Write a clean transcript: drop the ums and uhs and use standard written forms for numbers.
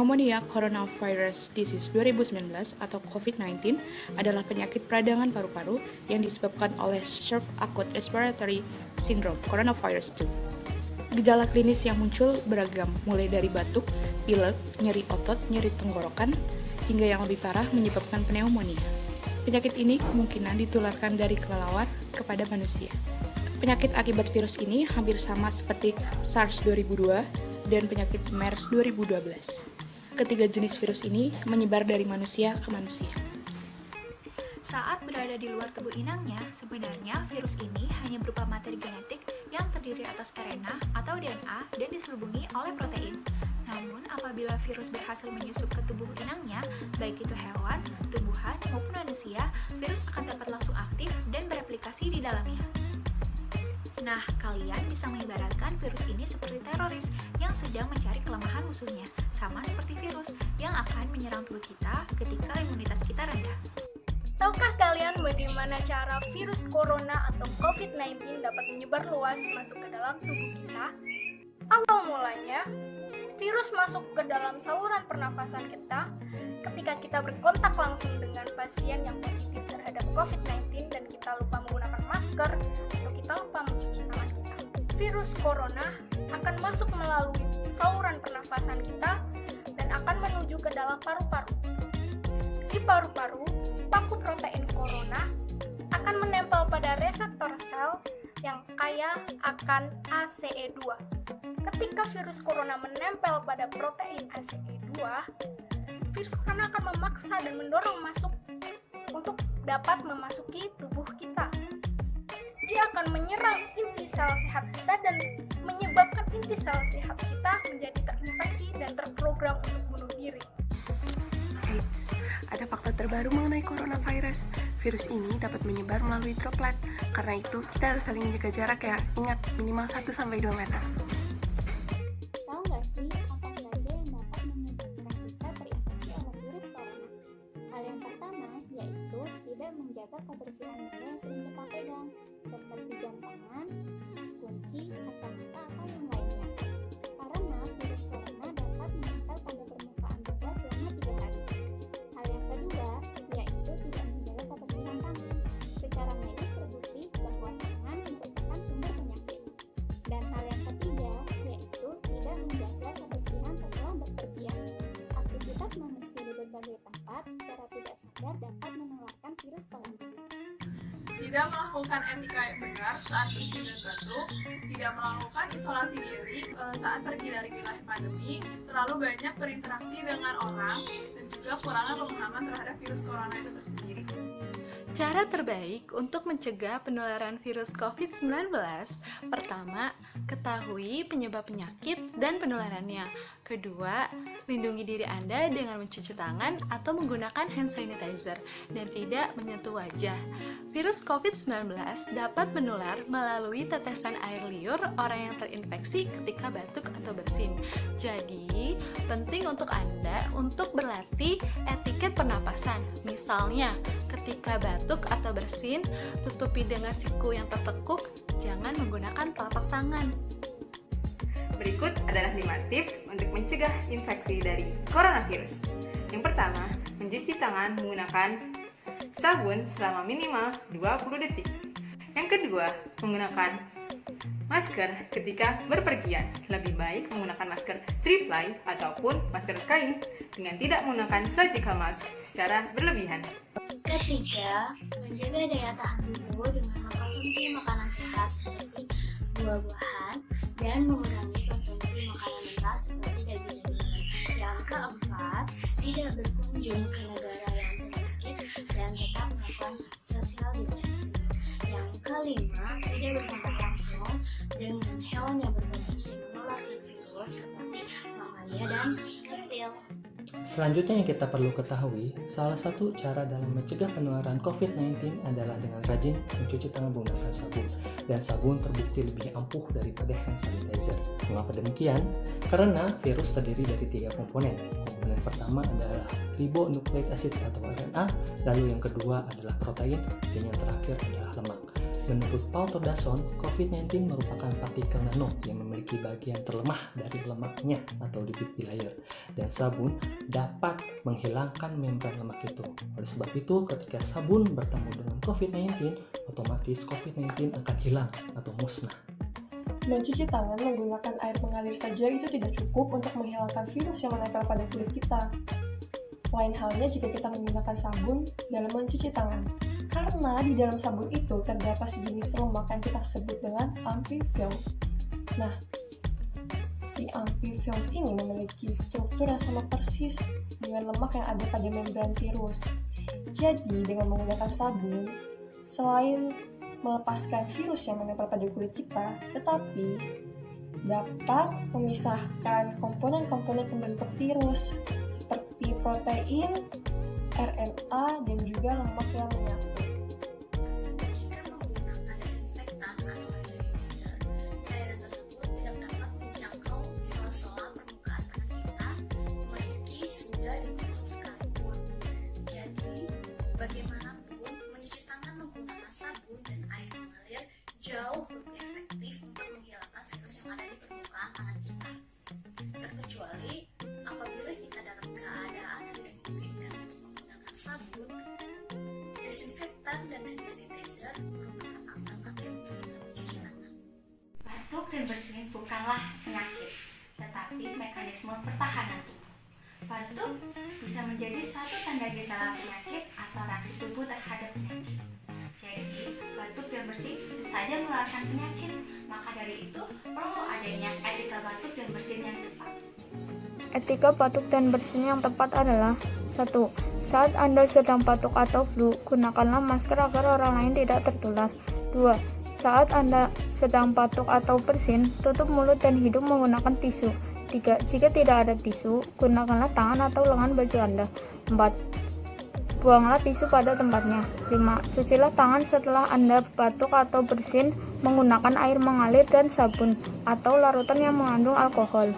Pneumonia Coronavirus Disease 2019 atau COVID-19 adalah penyakit peradangan paru-paru yang disebabkan oleh Short Acute Respiratory Syndrome Coronavirus 2. Gejala klinis yang muncul beragam, mulai dari batuk, pilek, nyeri otot, nyeri tenggorokan, hingga yang lebih parah menyebabkan pneumonia. Penyakit ini kemungkinan ditularkan dari kelelawar kepada manusia. Penyakit akibat virus ini hampir sama seperti SARS 2002 dan penyakit MERS 2012. Ketiga jenis virus ini menyebar dari manusia ke manusia. Saat berada di luar tubuh inangnya, sebenarnya virus ini hanya berupa materi genetik yang terdiri atas RNA atau DNA dan diselubungi oleh protein. Namun, apabila virus berhasil menyusup ke tubuh inangnya, baik itu hewan, tumbuhan, maupun manusia, virus akan dapat langsung aktif dan bereplikasi di dalamnya. Nah, kalian bisa mengibaratkan virus ini seperti teroris yang sedang mencari kelemahan musuhnya, sama seperti virus yang akan menyerang tubuh kita ketika imunitas kita rendah. Tahukah kalian bagaimana cara virus corona atau COVID-19 dapat menyebar luas masuk ke dalam tubuh kita? Awal mulanya, virus masuk ke dalam saluran pernafasan kita ketika kita berkontak langsung dengan pasien yang positif terhadap COVID-19 dan kita lupa menggunakan masker atau kita lupa mencuci tangan kita. Virus corona akan masuk melalui saluran pernafasan kita dan akan menuju ke dalam paru-paru. Di paru-paru, paku protein corona akan menempel pada reseptor sel yang kaya akan ACE2. Ketika virus corona menempel pada protein ACE2, virus corona akan memaksa dan mendorong masuk untuk dapat memasuki tubuh kita. Dia akan menyerang inti sel sehat kita dan menyebabkan inti sel sehat kita menjadi terinfeksi dan terprogram untuk bunuh diri. Eits, ada fakta terbaru mengenai coronavirus. Virus ini dapat menyebar melalui droplet. Karena itu, kita harus saling menjaga jarak ya. Ingat, minimal 1-2 meter. Tahu nggak sih apa saja yang dapat menyebabkan kita terinfeksi oleh virus corona? Hal yang pertama yaitu tidak menjaga kebersihan benda yang sering kita pegang, seperti jam tangan, kunci, kacamata, atau yang lainnya. Karena virus corona dapat menempel pada permukaan benda selama 3 hari. Hal yang kedua yaitu tidak menjaga kebersihan tangan. Secara medis terbukti bahwa tangan merupakan sumber penyakit. Dan hal yang ketiga yaitu tidak menjaga kebersihan setelah bepergian. Aktivitas manusia di berbagai tempat secara tidak sadar dapat menularkan virus corona. Tidak melakukan etika yang benar saat bersin dan batuk, tidak melakukan isolasi diri saat pergi dari wilayah pandemi, terlalu banyak berinteraksi dengan orang, dan juga kurangnya pemahaman terhadap virus corona itu tersendiri. Cara terbaik untuk mencegah penularan virus COVID-19, pertama, ketahui penyebab penyakit dan penularannya. Kedua, lindungi diri Anda dengan mencuci tangan atau menggunakan hand sanitizer dan tidak menyentuh wajah. Virus COVID-19 dapat menular melalui tetesan air liur orang yang terinfeksi ketika batuk atau bersin. Jadi, penting untuk Anda untuk berlatih etiket pernapasan. Misalnya, ketika batuk atau bersin, tutupi dengan siku yang tertekuk, jangan menggunakan telapak tangan. Berikut adalah 5 tips untuk mencegah infeksi dari coronavirus. Yang pertama, mencuci tangan menggunakan sabun selama minimal 20 detik. Yang kedua, menggunakan masker ketika berpergian. Lebih baik menggunakan masker 3-ply ataupun masker kain dengan tidak menggunakan surgical mask secara berlebihan. Ketiga, menjaga daya tahan tubuh dengan mengkonsumsi makanan sehat seperti buah-buahan dan mengurangi konsumsi makanan mentah seperti daging-dagingan. Yang keempat, tidak berkunjung ke negara yang terjangkit dan tetap melakukan social distancing. Yang kelima, tidak berkontak langsung dengan hewan yang berpotensi menularkan virus seperti mamalia dan reptil. Selanjutnya yang kita perlu ketahui, salah satu cara dalam mencegah penularan COVID-19 adalah dengan rajin mencuci tangan menggunakan sabun. Dan sabun terbukti lebih ampuh daripada hand sanitizer. Mengapa demikian? Karena virus terdiri dari 3 komponen. Komponen pertama adalah ribonucleic acid atau RNA, lalu yang kedua adalah protein, dan yang terakhir adalah lemak. Menurut Paul Tordasson, COVID-19 merupakan partikel nano yang memiliki bagian terlemah dari lemaknya atau lipid bilayer, dan sabun dapat menghilangkan membran lemak itu. Oleh sebab itu, ketika sabun bertemu dengan COVID-19, otomatis COVID-19 akan hilang atau musnah. Mencuci tangan menggunakan air mengalir saja itu tidak cukup untuk menghilangkan virus yang menempel pada kulit kita. Lain halnya jika kita menggunakan sabun dalam mencuci tangan. Karena di dalam sabun itu terdapat sejenis lemak yang kita sebut dengan amphiphils. Nah, si amphiphils ini memiliki struktur yang sama persis dengan lemak yang ada pada membran virus. Jadi, dengan menggunakan sabun, selain melepaskan virus yang menempel pada kulit kita, tetapi dapat memisahkan komponen-komponen pembentuk virus seperti protein, RNA, dan juga lemak yang menyatu. Jika menggunakan desinfektan atau sanitizer, cairan tersebut tidak dapat menjangkau sela-sela permukaan tangan kita meski sudah digosok sekalipun. Jadi, bagaimanapun mencuci tangan menggunakan sabun dan air mengalir jauh lebih efektif untuk menghilangkan virus yang ada di permukaan tangan kita. Terkecuali apabila kita dalam keadaan yang dimungkinkan untuk menggunakan sabun, desinfektan dan hand sanitizer merupakan alternatif untuk kita mencuci tangan. Batuk dan bersin bukanlah penyakit, tetapi mekanisme pertahanan tubuh. Batuk bisa menjadi suatu tanda gejala penyakit atau reaksi tubuh terhadap penyakit. Jadi, batuk dan bersin bisa saja menularkan penyakit. Maka dari itu, perlu adanya etika batuk dan bersin yang tepat. Etika batuk dan bersin yang tepat adalah 1. Saat Anda sedang batuk atau flu, gunakanlah masker agar orang lain tidak tertular. 2. Saat Anda sedang batuk atau bersin, tutup mulut dan hidung menggunakan tisu. 3. Jika tidak ada tisu, gunakanlah tangan atau lengan baju Anda. 4. Buanglah tisu pada tempatnya. 5. Cucilah tangan setelah Anda batuk atau bersin menggunakan air mengalir dan sabun atau larutan yang mengandung alkohol.